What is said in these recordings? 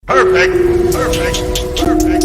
Perfect. Perfect. Perfect.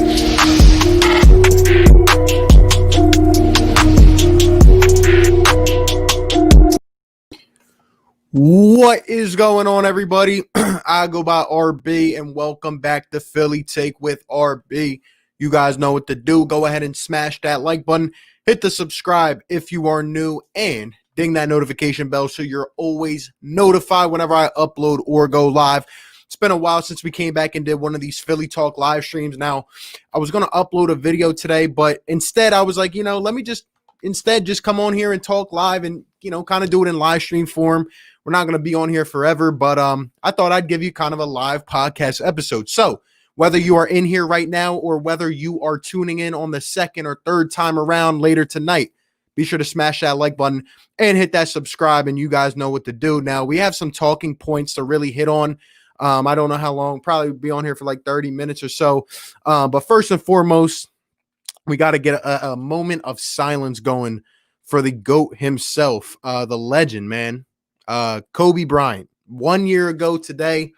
What is going on, everybody? I go by RB, and welcome back to Philly Take with RB. You guys know what to do. Go ahead and smash that like button. Hit the subscribe if you are new, and ding that notification bell so you're always notified whenever I upload or go live. It's been a while since we came back and did one of these Philly Talk live streams. Now, I was going to upload a video today, but instead I was like, let me just come on here and talk live and, kind of do it in live stream form. We're not going to be on here forever, but I thought I'd give you kind of a live podcast episode. So whether you are in here right now or whether you are tuning in on the second or third time around later tonight, be sure to smash that like button and hit that subscribe, and you guys know what to do. Now, we have some talking points to really hit on. I don't know how long, probably be on here for like 30 minutes or so. But first and foremost, we got to get a moment of silence going for the GOAT himself, the legend, man. Kobe Bryant. 1 year ago today,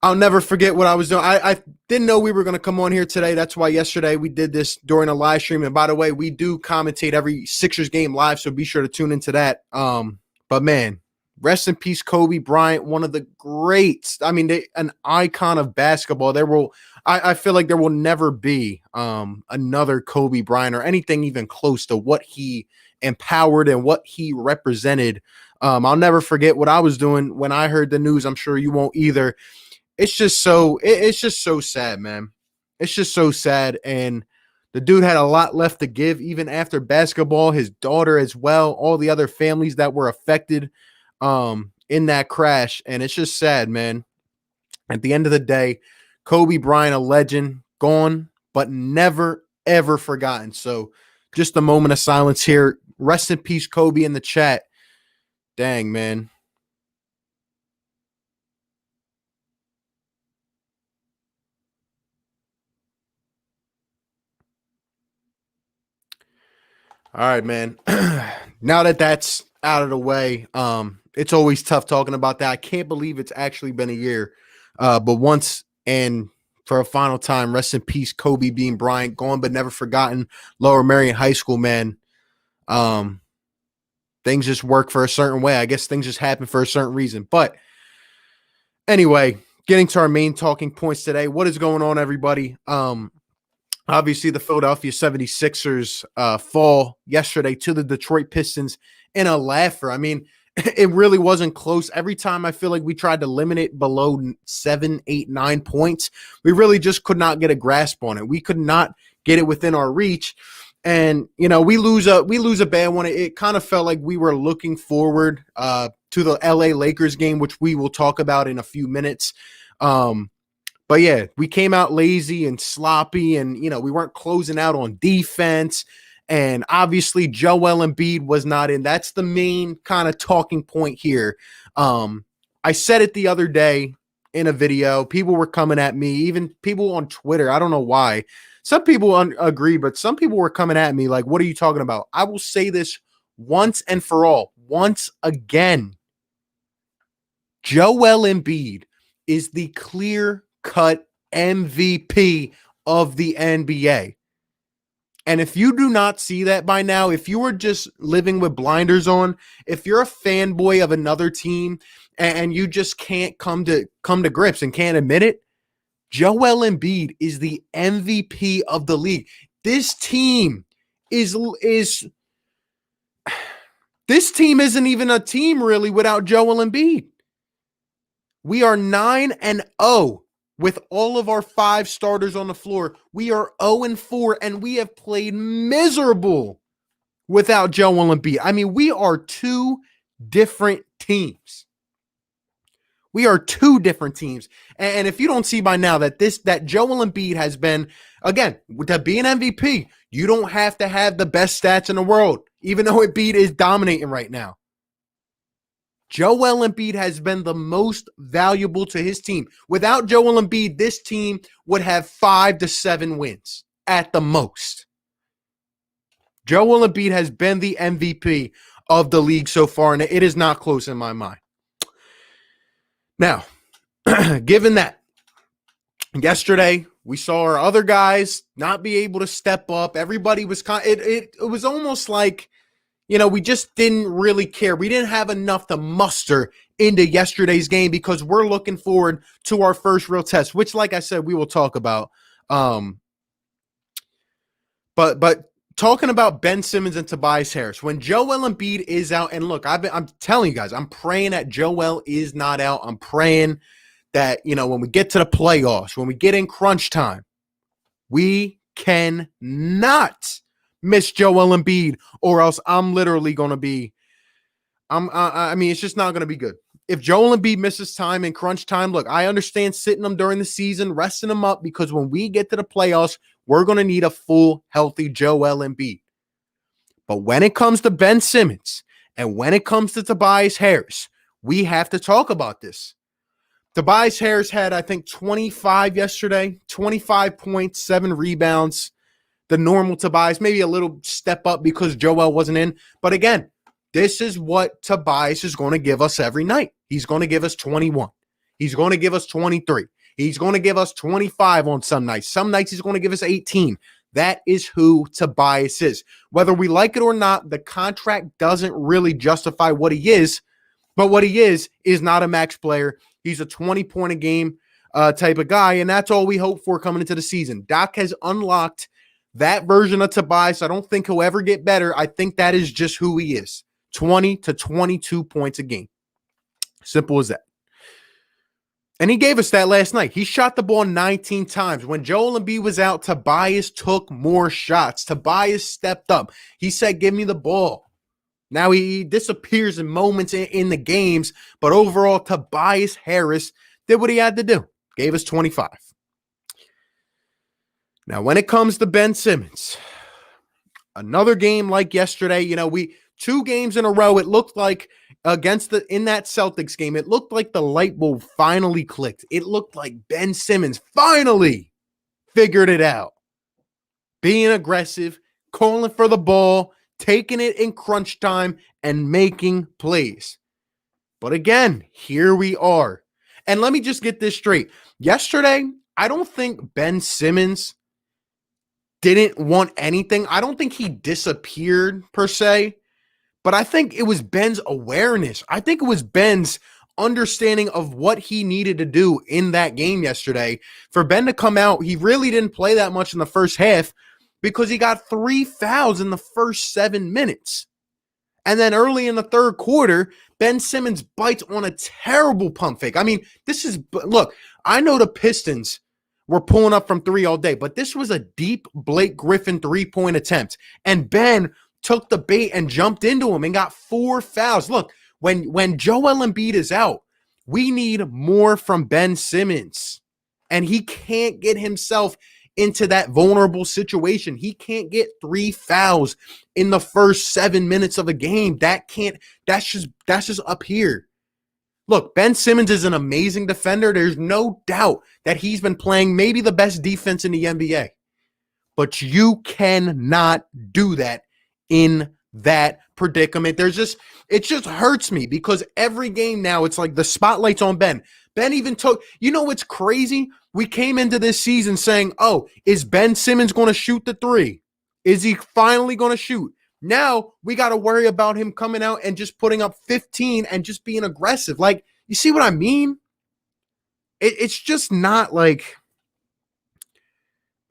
I'll never forget what I was doing. I didn't know we were going to come on here today. That's why yesterday we did this during a live stream. And by the way, we do commentate every Sixers game live, so be sure to tune into that. But man, rest in peace, Kobe Bryant, one of the greats. I mean, an icon of basketball. I feel like there will never be another Kobe Bryant or anything even close to what he empowered and what he represented. I'll never forget what I was doing when I heard the news. I'm sure you won't either. It's just so sad, man. It's just so sad. And the dude had a lot left to give, even after basketball, his daughter as well, all the other families that were affected in that crash. And it's just sad, man. At the end of the day, Kobe Bryant, a legend, gone, but never, ever forgotten. So just a moment of silence here. Rest in peace, Kobe, in the chat. Dang, man. All right, man. Now that that's out of the way, it's always tough talking about that. I can't believe it's actually been a year. But once and for a final time, rest in peace, Kobe Bean Bryant, gone but never forgotten. Lower Merion High School, man. Things just work for a certain way. I guess things just happen for a certain reason. But anyway, getting to our main talking points today. What is going on, everybody? Obviously, the Philadelphia 76ers fall yesterday to the Detroit Pistons in a laugher. I mean, it really wasn't close. Every time I feel like we tried to limit it below 7, 8, 9 points, we really just could not get a grasp on it. We could not get it within our reach. And, we lose a bad one. It kind of felt like we were looking forward to the LA Lakers game, which we will talk about in a few minutes. But yeah, we came out lazy and sloppy, and, we weren't closing out on defense. And obviously Joel Embiid was not in. That's the main kind of talking point here. I said it the other day in a video. People were coming at me, even people on Twitter. I don't know why. Some people agree, but some people were coming at me like, what are you talking about? I will say this once and for all, once again. Joel Embiid is the clear-cut MVP of the NBA. And if you do not see that by now, if you are just living with blinders on, if you're a fanboy of another team and you just can't come to grips and can't admit it, Joel Embiid is the MVP of the league. This team this team isn't even a team really without Joel Embiid. We are 9-0 with all of our 5 starters on the floor. We are 0-4, and we have played miserable without Joel Embiid. I mean, we are 2 different teams. We are 2 different teams. And if you don't see by now that Joel Embiid has been, again, to be an MVP, you don't have to have the best stats in the world, even though Embiid is dominating right now. Joel Embiid has been the most valuable to his team. Without Joel Embiid, this team would have 5 to 7 wins at the most. Joel Embiid has been the MVP of the league so far, and it is not close in my mind. Now, given that, Yesterday, we saw our other guys not be able to step up. Everybody was it was almost like, we just didn't really care. We didn't have enough to muster into yesterday's game because we're looking forward to our first real test, which, like I said, we will talk about. But talking about Ben Simmons and Tobias Harris, when Joel Embiid is out, and look, I'm telling you guys, I'm praying that Joel is not out. I'm praying that, when we get to the playoffs, when we get in crunch time, we cannot miss Joel Embiid, or else I'm literally going to be, it's just not going to be good. If Joel Embiid misses time in crunch time, look, I understand sitting him during the season, resting him up, because when we get to the playoffs, we're going to need a full, healthy Joel Embiid. But when it comes to Ben Simmons and when it comes to Tobias Harris, we have to talk about this. Tobias Harris had, I think, 25 yesterday, 25 points, 7 rebounds. The normal Tobias, maybe a little step up because Joel wasn't in. But again, this is what Tobias is going to give us every night. He's going to give us 21. He's going to give us 23. He's going to give us 25 on some nights. Some nights he's going to give us 18. That is who Tobias is. Whether we like it or not, the contract doesn't really justify what he is. But what he is not a max player. He's a 20-point-a-game type of guy, and that's all we hope for coming into the season. Doc has unlocked that version of Tobias. I don't think he'll ever get better. I think that is just who he is. 20 to 22 points a game. Simple as that. And he gave us that last night. He shot the ball 19 times. When Joel Embiid was out, Tobias took more shots. Tobias stepped up. He said, give me the ball. Now he disappears in moments in the games, but overall, Tobias Harris did what he had to do. Gave us 25. Now, when it comes to Ben Simmons, another game like yesterday, 2 games in a row, it looked like in that Celtics game, it looked like the light bulb finally clicked. It looked like Ben Simmons finally figured it out. Being aggressive, calling for the ball, taking it in crunch time, and making plays. But again, here we are. And let me just get this straight. Yesterday, I don't think Ben Simmons didn't want anything. I don't think he disappeared per se. But I think it was Ben's awareness. I think it was Ben's understanding of what he needed to do in that game yesterday. For Ben to come out, he really didn't play that much in the first half because he got 3 fouls in the first 7 minutes. And then early in the third quarter, Ben Simmons bites on a terrible pump fake. Look, I know the Pistons were pulling up from 3 all day, but this was a deep Blake Griffin 3-point attempt. And Ben took the bait and jumped into him and got 4 fouls. Look, when Joel Embiid is out, we need more from Ben Simmons. And he can't get himself into that vulnerable situation. He can't get 3 fouls in the first 7 minutes of a game. That's just up here. Look, Ben Simmons is an amazing defender. There's no doubt that he's been playing maybe the best defense in the NBA. But you cannot do that in that predicament. It just hurts me because every game now it's like the spotlight's on Ben. Ben even took, what's crazy? We came into this season saying, oh, is Ben Simmons going to shoot the 3? Is he finally going to shoot? Now we got to worry about him coming out and just putting up 15 and just being aggressive. Like, you see what I mean? It's just not like...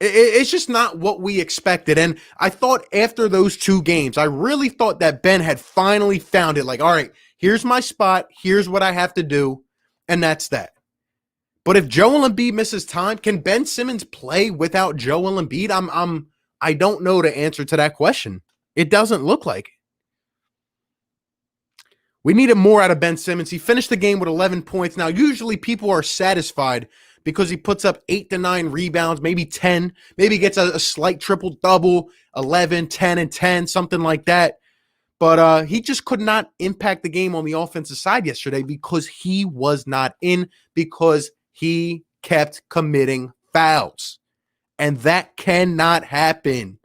It's just not what we expected. And I thought after those 2 games, I really thought that Ben had finally found it. Like, all right, here's my spot. Here's what I have to do. And that's that. But if Joel Embiid misses time, can Ben Simmons play without Joel Embiid? I don't know the answer to that question. It doesn't look like it. We needed more out of Ben Simmons. He finished the game with 11 points. Now, usually people are satisfied because he puts up 8 to 9 rebounds, maybe 10, maybe gets a slight triple-double, 11, 10, and 10, something like that. But he just could not impact the game on the offensive side yesterday because he was not in, because he kept committing fouls. And that cannot happen.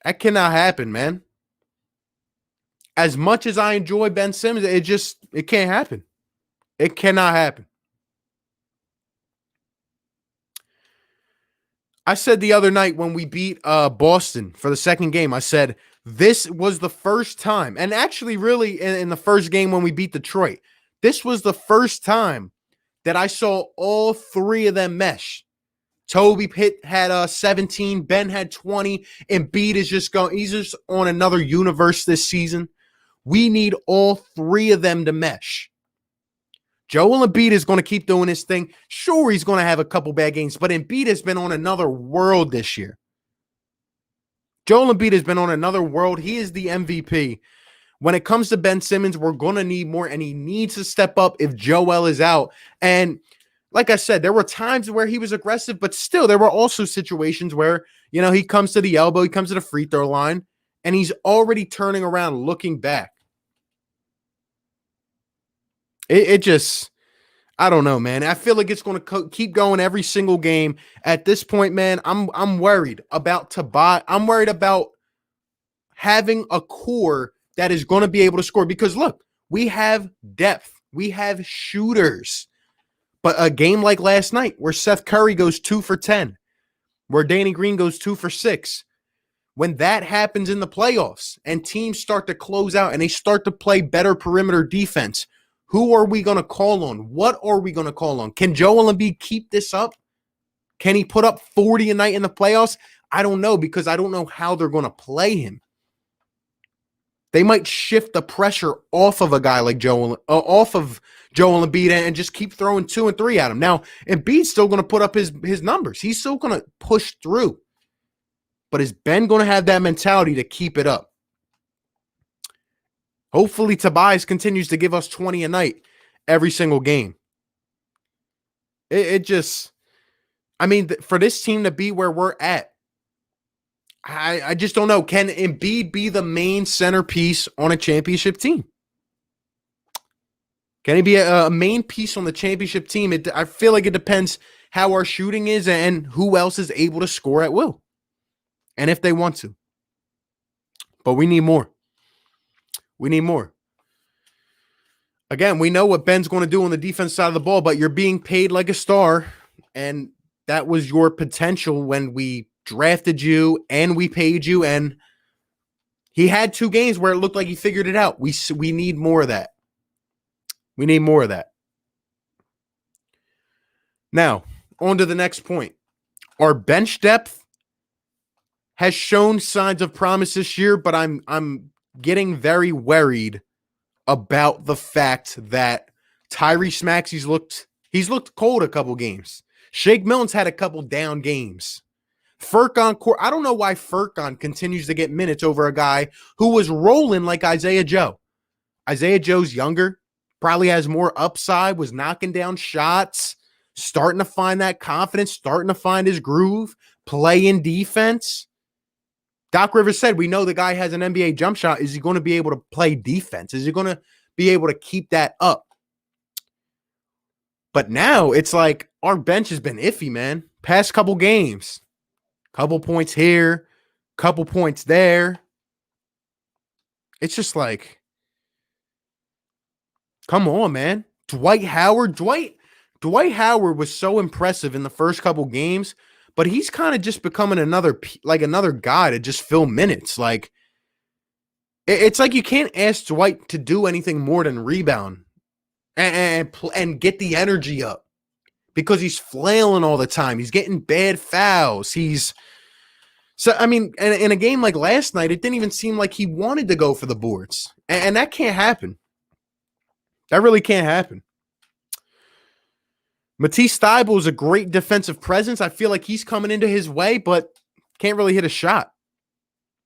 That cannot happen, man. As much as I enjoy Ben Simmons, it can't happen. It cannot happen. I said the other night when we beat Boston for the second game, I said this was the first time, and actually really in the first game when we beat Detroit, this was the first time that I saw all three of them mesh. Toby Pitt had 17, Ben had 20, and Embiid is just going, he's just on another universe this season. We need all three of them to mesh. Joel Embiid is going to keep doing his thing. Sure, he's going to have a couple bad games, but Embiid has been on another world this year. Joel Embiid has been on another world. He is the MVP. When it comes to Ben Simmons, we're going to need more, and he needs to step up if Joel is out. And like I said, there were times where he was aggressive, but still there were also situations where, he comes to the elbow, he comes to the free throw line, and he's already turning around looking back. It just, I don't know, man. I feel like it's going to keep going every single game. At this point, man, I'm worried about Tobias. I'm worried about having a core that is going to be able to score because, look, we have depth. We have shooters. But a game like last night where Seth Curry goes 2 for 10, where Danny Green goes 2 for 6, when that happens in the playoffs and teams start to close out and they start to play better perimeter defense, who are we going to call on? What are we going to call on? Can Joel Embiid keep this up? Can he put up 40 a night in the playoffs? I don't know because I don't know how they're going to play him. They might shift the pressure off of a guy like Joel Embiid and just keep throwing 2 and 3 at him. Now, Embiid's still going to put up his numbers. He's still going to push through. But is Ben going to have that mentality to keep it up? Hopefully, Tobias continues to give us 20 a night every single game. For this team to be where we're at, I just don't know. Can Embiid be the main centerpiece on a championship team? Can he be a main piece on the championship team? I feel like it depends how our shooting is and who else is able to score at will. And if they want to. But we need more. We need more. Again, we know what Ben's going to do on the defense side of the ball, but you're being paid like a star, and that was your potential when we drafted you and we paid you, and he had 2 games where it looked like he figured it out. We need more of that. We need more of that. Now, on to the next point. Our bench depth has shown signs of promise this year, but I'm getting very worried about the fact that Tyrese Maxey's looked cold a couple games. Shake Milton's had a couple down games. Furkan, I don't know why Furkan continues to get minutes over a guy who was rolling like Isaiah Joe. Isaiah Joe's younger, probably has more upside, was knocking down shots, starting to find that confidence, starting to find his groove, playing defense. Doc Rivers said, we know the guy has an NBA jump shot. Is he going to be able to play defense? Is he going to be able to keep that up? But now it's like our bench has been iffy, man. Past couple games. Couple points here, couple points there. It's just like, come on, man. Dwight Howard was so impressive in the first couple games, but he's kind of just becoming another guy to just fill minutes. Like, it's like you can't ask Dwight to do anything more than rebound and get the energy up because he's flailing all the time. He's getting bad fouls. In a game like last night, it didn't even seem like he wanted to go for the boards, and that can't happen. That really can't happen. Matisse Thybulle is a great defensive presence. I feel like he's coming into his way, but can't really hit a shot.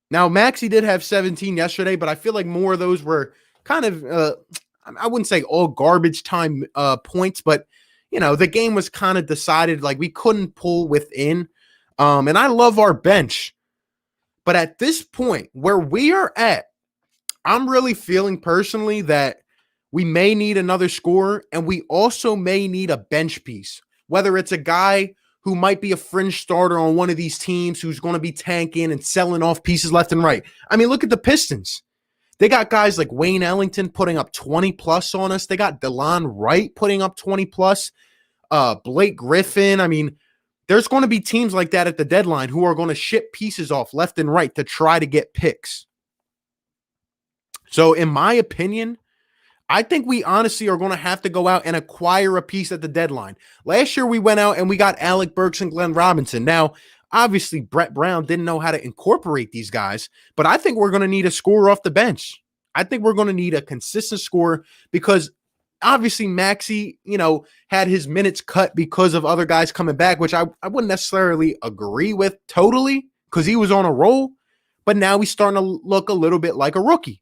Now, Maxey did have 17 yesterday, but I feel like more of those were kind of, I wouldn't say all garbage time points, but, the game was kind of decided, like we couldn't pull within. And I love our bench. But at this point, where we are at, I'm really feeling personally that we may need another scorer, and we also may need a bench piece, whether it's a guy who might be a fringe starter on one of these teams who's going to be tanking and selling off pieces left and right. I mean, look at the Pistons. They got guys like Wayne Ellington putting up 20-plus on us. They got DeLon Wright putting up 20-plus. Blake Griffin. I mean, There's going to be teams like that at the deadline who are going to ship pieces off left and right to try to get picks. So in my opinion, I think we honestly are going to have to go out and acquire a piece at the deadline. Last year we went out and we got Alec Burks and Glenn Robinson. Now, obviously Brett Brown didn't know how to incorporate these guys, but I think we're going to need a scorer off the bench. I think we're going to need a consistent scorer because obviously Maxey, had his minutes cut because of other guys coming back, which I wouldn't necessarily agree with totally because he was on a roll, but now he's starting to look a little bit like a rookie.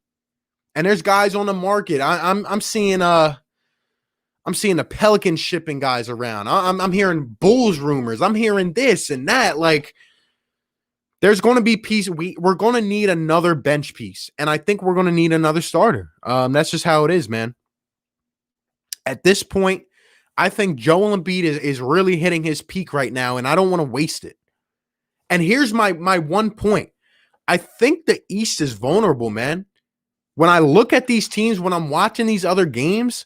And there's guys on the market. I'm seeing the Pelicans shipping guys around. I'm hearing Bulls rumors. I'm hearing this and that. Like, there's going to be piece. We're going to need another bench piece, and I think we're going to need another starter. That's just how it is, man. At this point, I think Joel Embiid is really hitting his peak right now, and I don't want to waste it. And here's my one point. I think the East is vulnerable, man. When I look at these teams, when I'm watching these other games,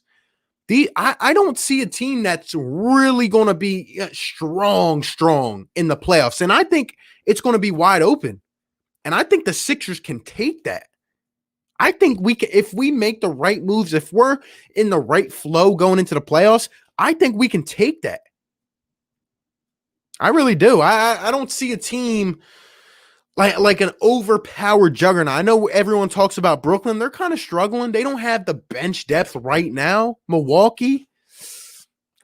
I don't see a team that's really going to be strong in the playoffs. And I think it's going to be wide open. And I think the Sixers can take that. I think we can, if we make the right moves, if we're in the right flow going into the playoffs, I think we can take that. I really do. I don't see a team like an overpowered juggernaut. I know everyone talks about Brooklyn. They're kind of struggling. They don't have the bench depth right now. Milwaukee.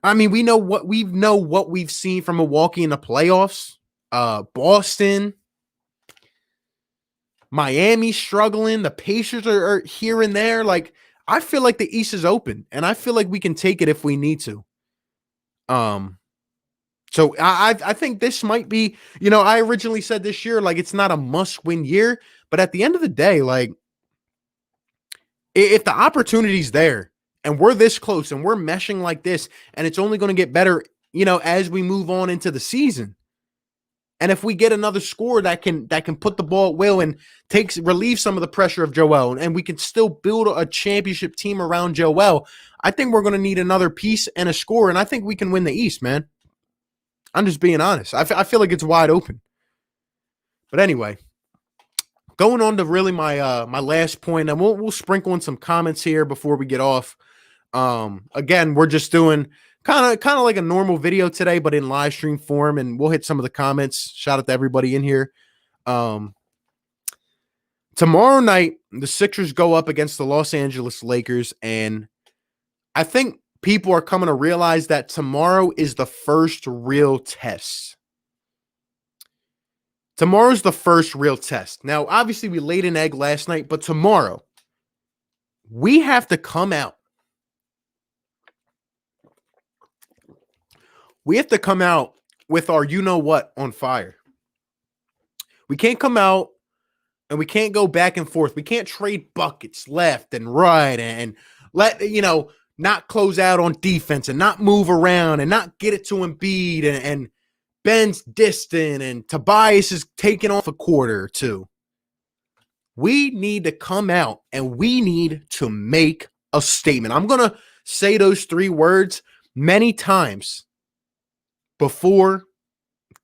I mean, we know what we've seen from Milwaukee in the playoffs. Boston. Miami struggling. The Pacers are here and there. Like, I feel like the East is open, and I feel like we can take it if we need to. So I think this might be, I originally said this year, like, it's not a must-win year, but at the end of the day, like, if the opportunity's there and we're this close and we're meshing like this, and it's only going to get better, as we move on into the season. And if we get another scorer that can put the ball at will and relieve some of the pressure of Joel, and we can still build a championship team around Joel, I think we're going to need another piece and a scorer, and I think we can win the East, man. I'm just being honest. I feel like it's wide open. But anyway, going on to really my last point, and we'll sprinkle in some comments here before we get off. Again, we're just doing kind of like a normal video today, but in live stream form, and we'll hit some of the comments. Shout out to everybody in here. Tomorrow night, the Sixers go up against the Los Angeles Lakers, and I think people are coming to realize that tomorrow is the first real test. Tomorrow's the first real test. Now, obviously, we laid an egg last night, but tomorrow, we have to come out. We have to come out with our you-know-what on fire. We can't come out and we can't go back and forth. We can't trade buckets left and right and let, not close out on defense and not move around and not get it to Embiid and Ben's distant and Tobias is taking off a quarter or two. We need to come out and we need to make a statement. I'm going to say those three words many times before,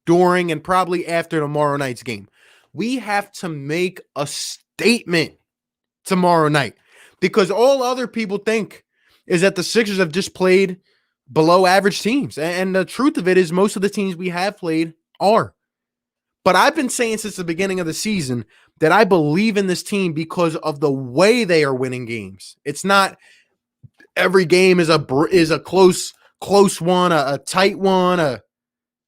during, and probably after tomorrow night's game. We have to make a statement tomorrow night because all other people think is that the Sixers have just played below average teams. And the truth of it is most of the teams we have played are. But I've been saying since the beginning of the season that I believe in this team because of the way they are winning games. It's not every game is a close one, a tight one, a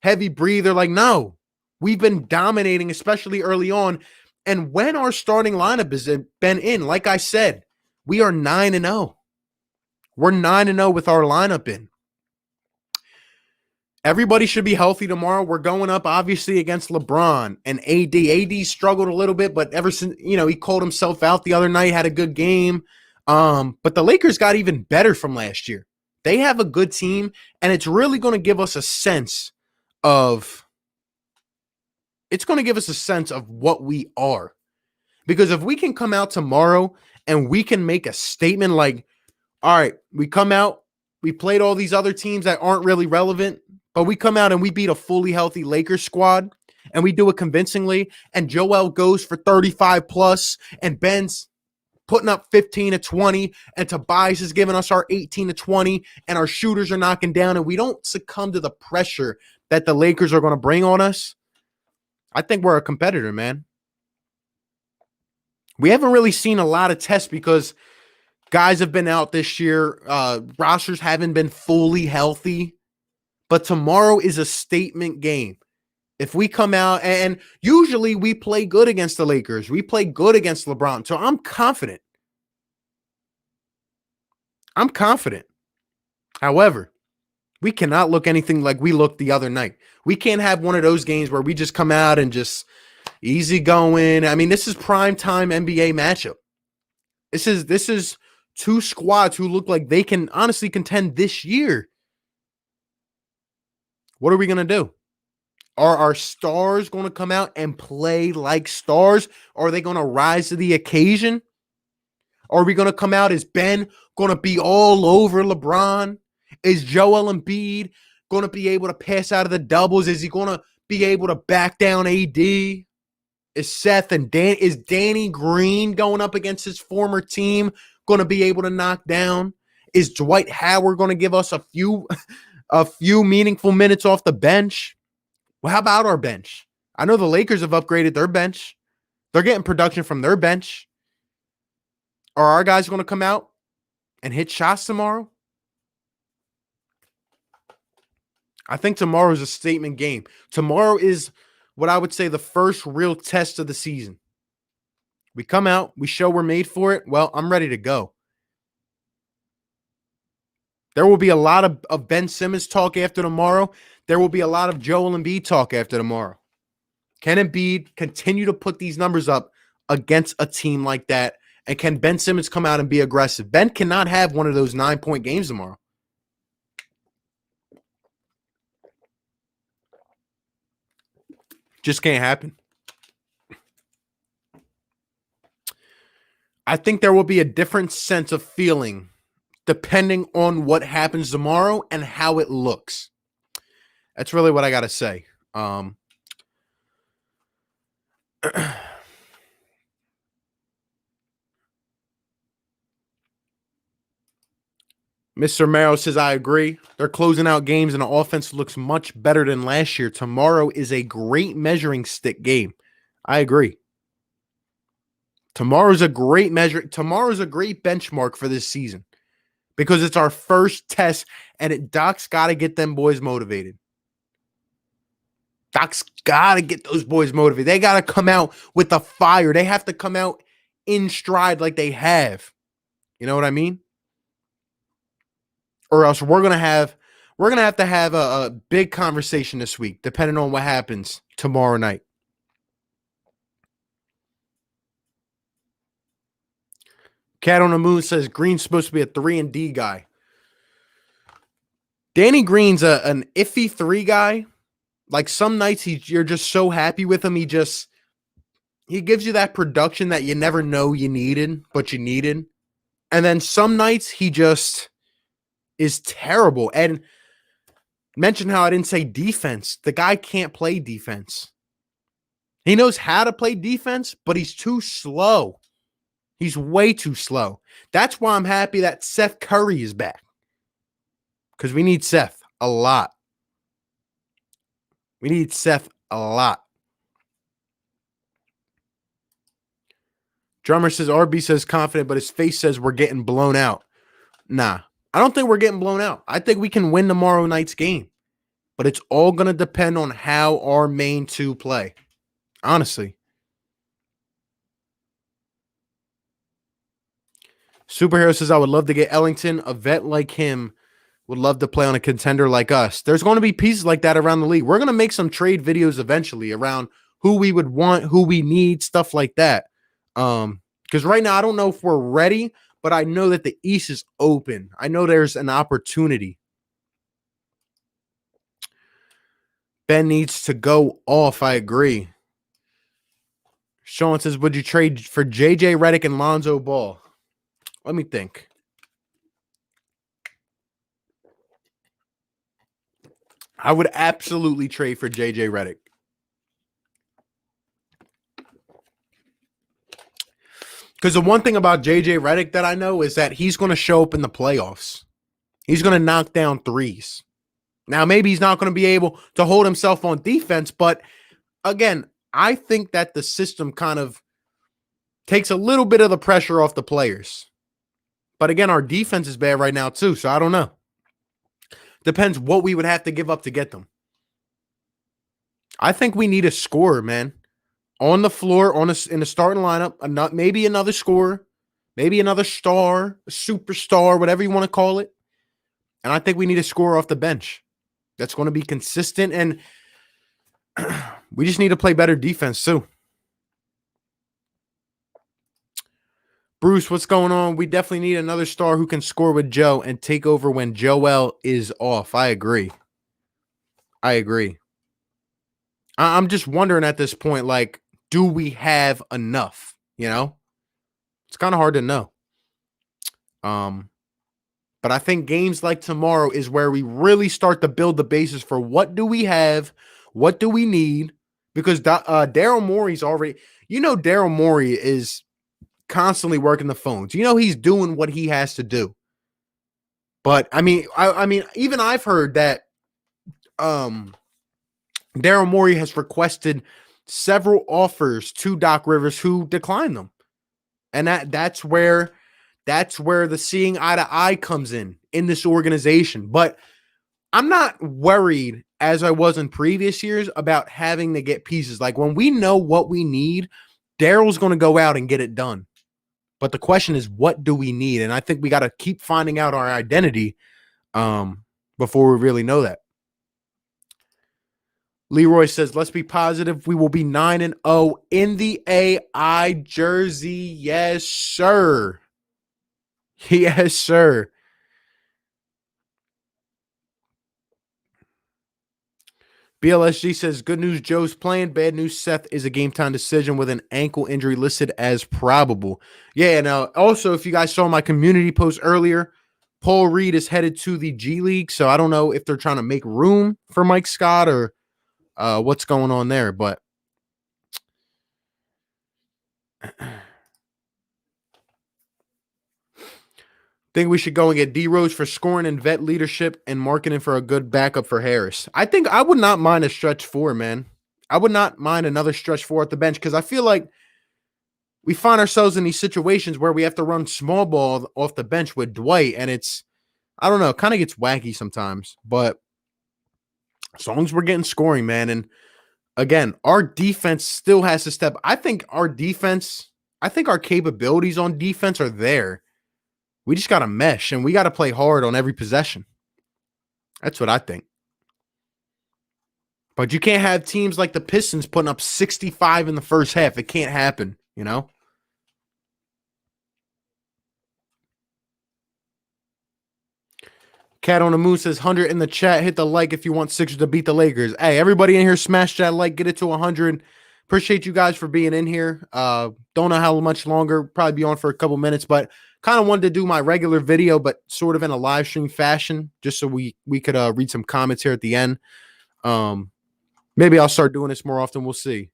heavy breather. Like, no, we've been dominating, especially early on. And when our starting lineup has been in, like I said, we are 9-0. We're 9-0 with our lineup in. Everybody should be healthy tomorrow. We're going up, obviously, against LeBron and AD. AD struggled a little bit, but ever since, he called himself out the other night, had a good game. But the Lakers got even better from last year. They have a good team, and it's really going to give us a sense of what we are. Because if we can come out tomorrow and we can make a statement like, all right, we come out, we played all these other teams that aren't really relevant, But we come out and we beat a fully healthy Lakers squad, and we do it convincingly, and Joel goes for 35 plus, and Ben's putting up 15 to 20, and Tobias is giving us our 18 to 20, and our shooters are knocking down, and we don't succumb to the pressure that the Lakers are going to bring on us. I think we're a competitor, man. We haven't really seen a lot of tests because guys have been out this year. Rosters haven't been fully healthy. But tomorrow is a statement game. If we come out, and usually we play good against the Lakers. We play good against LeBron. So I'm confident. However, we cannot look anything like we looked the other night. We can't have one of those games where we just come out and just easy going. I mean, this is prime time NBA matchup. This is two squads who look like they can honestly contend this year. What are we going to do? Are our stars going to come out and play like stars? Are they going to rise to the occasion? Are we going to come out as Ben going to be all over LeBron? Is Joel Embiid going to be able to pass out of the doubles? Is he going to be able to back down AD? Is Seth and is Danny Green going up against his former team going to be able to knock down? Is Dwight Howard going to give us a few meaningful minutes off the bench? Well, how about our bench? I know the Lakers have upgraded their bench. They're getting production from their bench. Are our guys going to come out and hit shots tomorrow? I think tomorrow is a statement game. Tomorrow is what I would say the first real test of the season. We come out, we show we're made for it. Well, I'm ready to go. There will be a lot of Ben Simmons talk after tomorrow. There will be a lot of Joel Embiid talk after tomorrow. Can Embiid continue to put these numbers up against a team like that? And can Ben Simmons come out and be aggressive? Ben cannot have one of those 9-point games tomorrow. Just can't happen. I think there will be a different sense of feeling depending on what happens tomorrow and how it looks. That's really what I got to say. Mr. Merrill says, I agree. They're closing out games and the offense looks much better than last year. Tomorrow is a great measuring stick game. I agree. Tomorrow's a great benchmark for this season because it's our first test and Doc's got to get them boys motivated. Doc's got to get those boys motivated. They got to come out with the fire. They have to come out in stride like they have. You know what I mean? Or else we're gonna have to have a big conversation this week, depending on what happens tomorrow night. Cat on the Moon says Green's supposed to be a 3-and-D guy. Danny Green's an iffy 3 guy. Like some nights you're just so happy with him. He gives you that production that you never know you needed, but you needed. And then some nights he just is terrible. And mention how I didn't say defense. The guy can't play defense. He knows how to play defense, but he's too slow. He's way too slow. That's why I'm happy that Seth Curry is back. Because we need Seth a lot. We need Seth a lot. Drummer says, RB says confident, but his face says we're getting blown out. Nah. I don't think we're getting blown out. I think we can win tomorrow night's game. But it's all going to depend on how our main 2 play. Honestly. Superhero says, I would love to get Ellington. A vet like him would love to play on a contender like us. There's going to be pieces like that around the league. We're going to make some trade videos eventually around who we would want, who we need, stuff like that. Because right now, I don't know if we're ready, but I know that the East is open. I know there's an opportunity. Ben needs to go off. I agree. Sean says, would you trade for JJ Redick and Lonzo Ball? Let me think. I would absolutely trade for JJ Redick. Because the one thing about JJ Redick that I know is that he's going to show up in the playoffs. He's going to knock down threes. Now, maybe he's not going to be able to hold himself on defense, but again, I think that the system kind of takes a little bit of the pressure off the players. But again, our defense is bad right now too, so I don't know. Depends what we would have to give up to get them. I think we need a scorer, man. On the floor, in the starting lineup, maybe another scorer, maybe another star, a superstar, whatever you want to call it. And I think we need a scorer off the bench that's going to be consistent, and we just need to play better defense too. Bruce, what's going on? We definitely need another star who can score with Joe and take over when Joel is off. I agree. I'm just wondering at this point, like, do we have enough? You know, it's kind of hard to know. But I think games like tomorrow is where we really start to build the basis for what do we have, what do we need, because Daryl Morey's already, Daryl Morey is constantly working the phones. He's doing what he has to do. But I mean, even I've heard that Daryl Morey has requested several offers to Doc Rivers who declined them. And that's where the seeing eye to eye comes in this organization. But I'm not worried as I was in previous years about having to get pieces. Like when we know what we need, Daryl's going to go out and get it done. But the question is, what do we need? And I think we got to keep finding out our identity before we really know that. Leroy says, let's be positive. We will be 9-0 in the AI jersey. Yes, sir. Yes, sir. BLSG says, good news, Joe's playing. Bad news, Seth is a game-time decision with an ankle injury listed as probable. Yeah, and also, if you guys saw my community post earlier, Paul Reed is headed to the G League, so I don't know if they're trying to make room for Mike Scott or what's going on there, but think we should go and get D-Rose for scoring and vet leadership and marketing for a good backup for Harris. I think I would not mind a stretch four, man. I would not mind another stretch four at the bench because I feel like we find ourselves in these situations where we have to run small ball off the bench with Dwight, and it's, I don't know, it kind of gets wacky sometimes. But as long as we're getting scoring, man, and again, our defense still has to step. I think our capabilities on defense are there. We just got to mesh, and we got to play hard on every possession. That's what I think. But you can't have teams like the Pistons putting up 65 in the first half. It can't happen, Cat on the Moon says 100 in the chat. Hit the like if you want Sixers to beat the Lakers. Hey, everybody in here, smash that like. Get it to 100. Appreciate you guys for being in here. Don't know how much longer. Probably be on for a couple minutes, but kind of wanted to do my regular video, but sort of in a live stream fashion, just so we could read some comments here at the end. Maybe I'll start doing this more often. We'll see.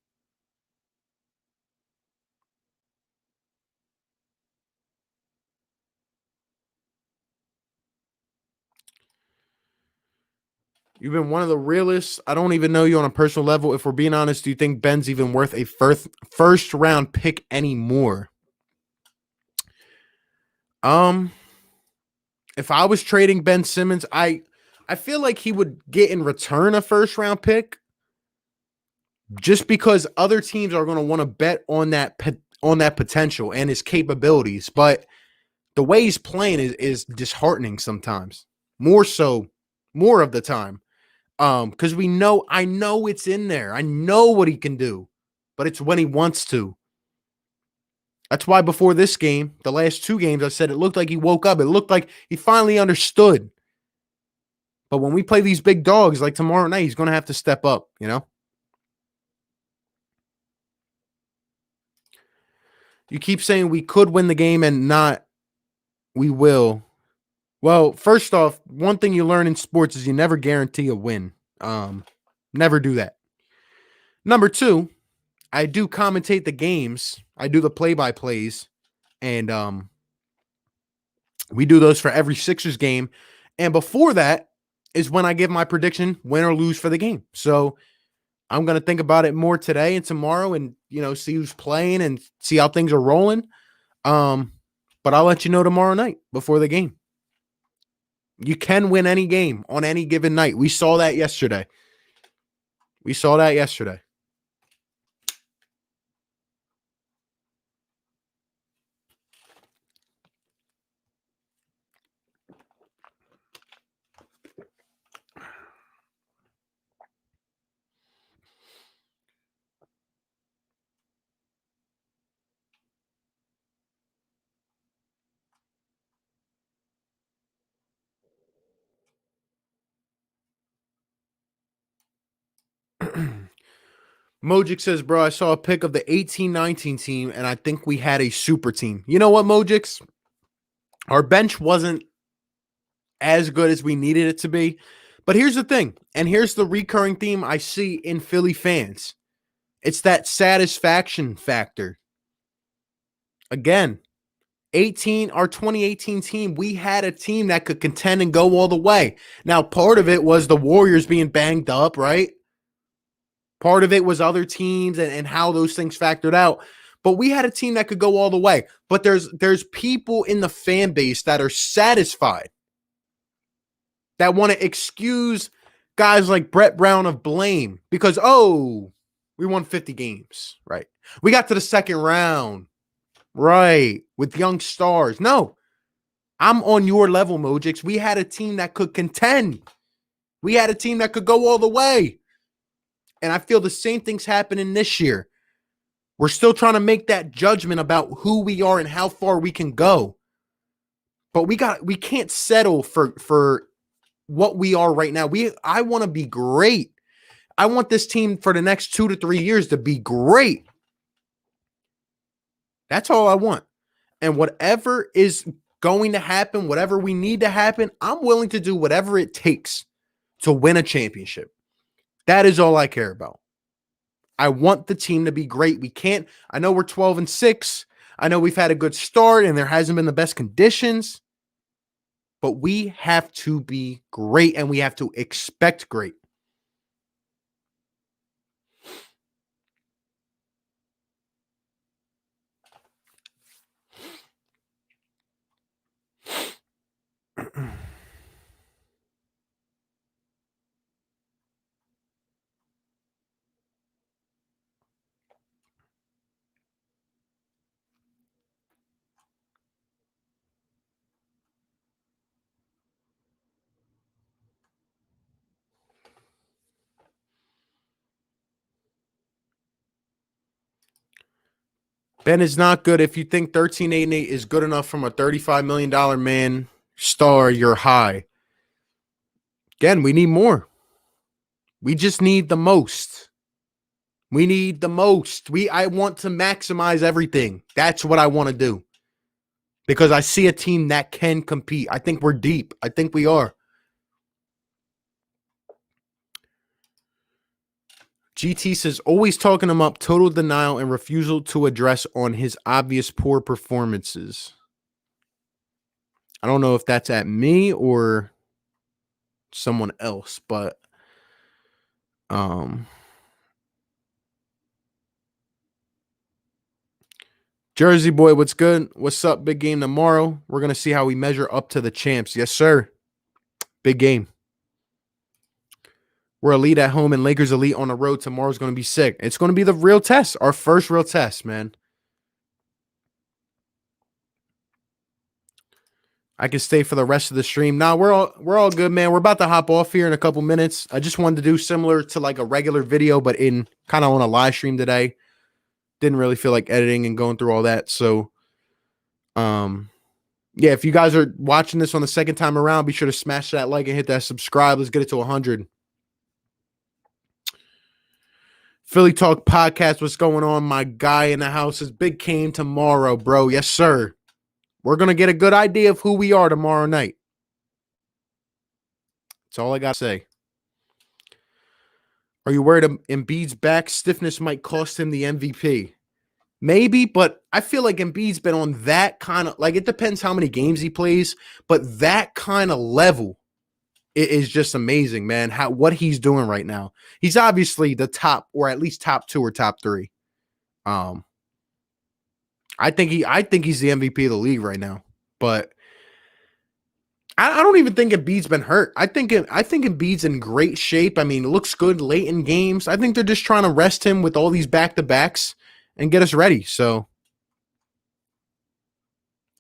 You've been one of the realest. I don't even know you on a personal level. If we're being honest, do you think Ben's even worth a first round pick anymore? If I was trading Ben Simmons, I feel like he would get in return a first round pick just because other teams are going to want to bet on that potential and his capabilities. But the way he's playing is disheartening sometimes. More of the time. Because I know it's in there. I know what he can do, but it's when he wants to. That's why before this game, the last two games, I said it looked like he woke up. It looked like he finally understood. But when we play these big dogs like tomorrow night, he's going to have to step up, You keep saying we could win the game and not we will. Well, first off, one thing you learn in sports is you never guarantee a win. Never do that. Number two, I do commentate the games. I do the play-by-plays, and we do those for every Sixers game. And before that is when I give my prediction, win or lose for the game. So I'm going to think about it more today and tomorrow and, see who's playing and see how things are rolling. But I'll let you know tomorrow night before the game. You can win any game on any given night. We saw that yesterday. Mojic says, bro, I saw a pic of the 18-19 team, and I think we had a super team. You know what, Mojic? Our bench wasn't as good as we needed it to be. But here's the thing, and here's the recurring theme I see in Philly fans. It's that satisfaction factor. Again, our 2018 team, we had a team that could contend and go all the way. Now, part of it was the Warriors being banged up, right? Part of it was other teams and how those things factored out. But we had a team that could go all the way. But there's people in the fan base that are satisfied, that want to excuse guys like Brett Brown of blame because, we won 50 games, right? We got to the second round, right, with young stars. No, I'm on your level, Mojix. We had a team that could contend. We had a team that could go all the way. And I feel the same thing's happening this year. We're still trying to make that judgment about who we are and how far we can go. But we can't settle for what we are right now. I want to be great. I want this team for the next 2 to 3 years to be great. That's all I want. And whatever is going to happen, whatever we need to happen, I'm willing to do whatever it takes to win a championship. That is all I care about. I want the team to be great. I know we're 12-6. I know we've had a good start and there hasn't been the best conditions, but we have to be great and we have to expect great. Ben is not good. If you think 13-8-8 is good enough from a $35 million man star, you're high. Again, we need more. We just need the most. We need the most. I want to maximize everything. That's what I want to do. Because I see a team that can compete. I think we're deep. I think we are. GT says, always talking him up, total denial and refusal to address on his obvious poor performances. I don't know if that's at me or someone else, but Jersey boy, what's good? What's up? Big game tomorrow. We're going to see how we measure up to the champs. Yes, sir. Big game. We're elite at home and Lakers elite on the road. Tomorrow's going to be sick. It's going to be the real test. Our first real test, man. I can stay for the rest of the stream. Nah, we're all good, man. We're about to hop off here in a couple minutes. I just wanted to do similar to like a regular video, but in kind of on a live stream today. Didn't really feel like editing and going through all that. So, yeah, if you guys are watching this on the second time around, be sure to smash that like and hit that subscribe. Let's get it to 100. Philly Talk Podcast, what's going on? My guy in the house is big game tomorrow, bro. Yes, sir. We're going to get a good idea of who we are tomorrow night. That's all I got to say. Are you worried Embiid's back stiffness might cost him the MVP? Maybe, but I feel like Embiid's been on that kind of, like, it depends how many games he plays, but that kind of level is just amazing, man. What he's doing right now. He's obviously the top, or at least top 2 or top 3. I think he's the MVP of the league right now. But I don't even think Embiid's been hurt. I think Embiid's in great shape. I mean, it looks good late in games. I think they're just trying to rest him with all these back-to-backs and get us ready. So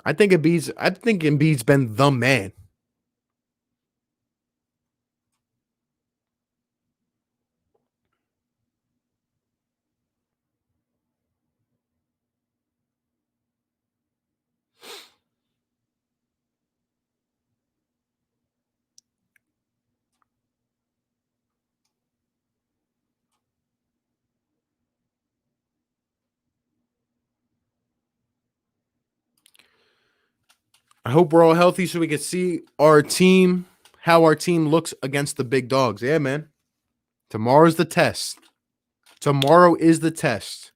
I think Embiid's been the man. I hope we're all healthy so we can see our team, how our team looks against the big dogs. Yeah, man. Tomorrow's the test. Tomorrow is the test.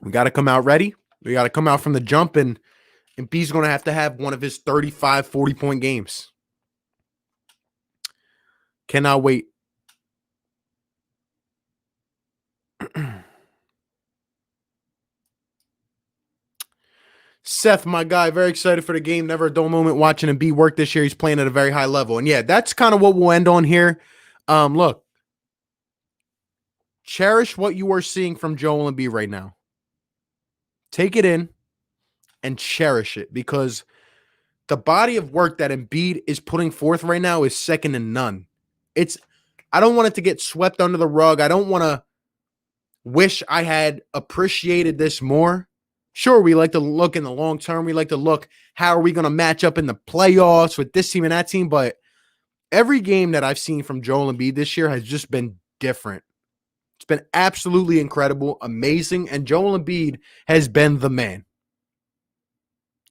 We got to come out ready. We got to come out from the jump, and B's going to have one of his 35, 40-point games. Cannot wait. Seth, my guy, very excited for the game. Never a dull moment watching Embiid work this year. He's playing at a very high level. And yeah, that's kind of what we'll end on here. Look, cherish what you are seeing from Joel Embiid right now. Take it in and cherish it, because the body of work that Embiid is putting forth right now is second to none. I don't want it to get swept under the rug. I don't want to wish I had appreciated this more. Sure, we like to look in the long term. We like to look, how are we going to match up in the playoffs with this team and that team? But every game that I've seen from Joel Embiid this year has just been different. It's been absolutely incredible, amazing, and Joel Embiid has been the man.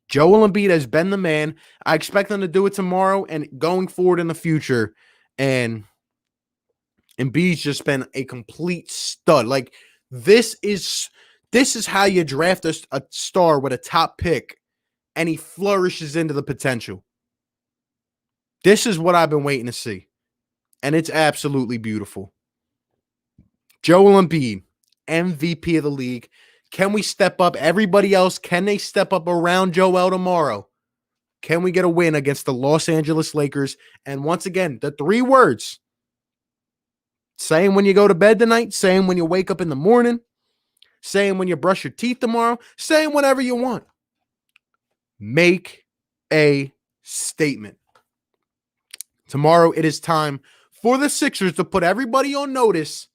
Joel Embiid has been the man. I expect him to do it tomorrow and going forward in the future. And Embiid's just been a complete stud. Like, this is how you draft a star with a top pick, and he flourishes into the potential. This is what I've been waiting to see, and it's absolutely beautiful. Joel Embiid, MVP of the league. Can we step up? Everybody else, can they step up around Joel tomorrow? Can we get a win against the Los Angeles Lakers? And once again, the 3 words. Say them when you go to bed tonight. Say them when you wake up in the morning. Say them when you brush your teeth tomorrow. Say them whenever you want. Make a statement. Tomorrow it is time for the Sixers to put everybody on notice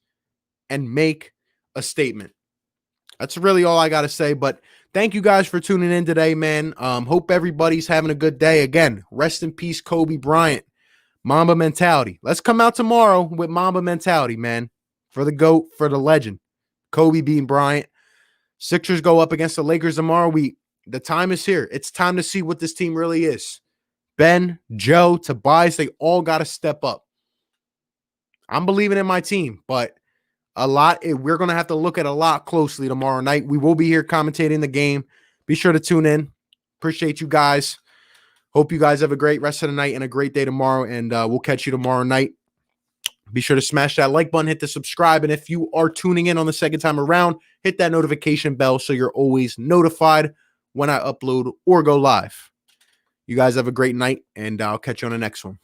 and make a statement. That's really all I got to say, but thank you guys for tuning in today, man. Hope everybody's having a good day. Again, rest in peace, Kobe Bryant. Mamba mentality. Let's come out tomorrow with Mamba mentality, man. For the GOAT, for the legend. Kobe beating Bryant. Sixers go up against the Lakers tomorrow. The time is here. It's time to see what this team really is. Ben, Joe, Tobias, they all got to step up. I'm believing in my team, but we're going to have to look at a lot closely tomorrow night. We will be here commentating the game. Be sure to tune in. Appreciate you guys. Hope you guys have a great rest of the night and a great day tomorrow, and we'll catch you tomorrow night. Be sure to smash that like button, hit the subscribe, and if you are tuning in on the second time around, hit that notification bell so you're always notified when I upload or go live. You guys have a great night, and I'll catch you on the next one.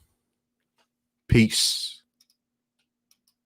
Peace.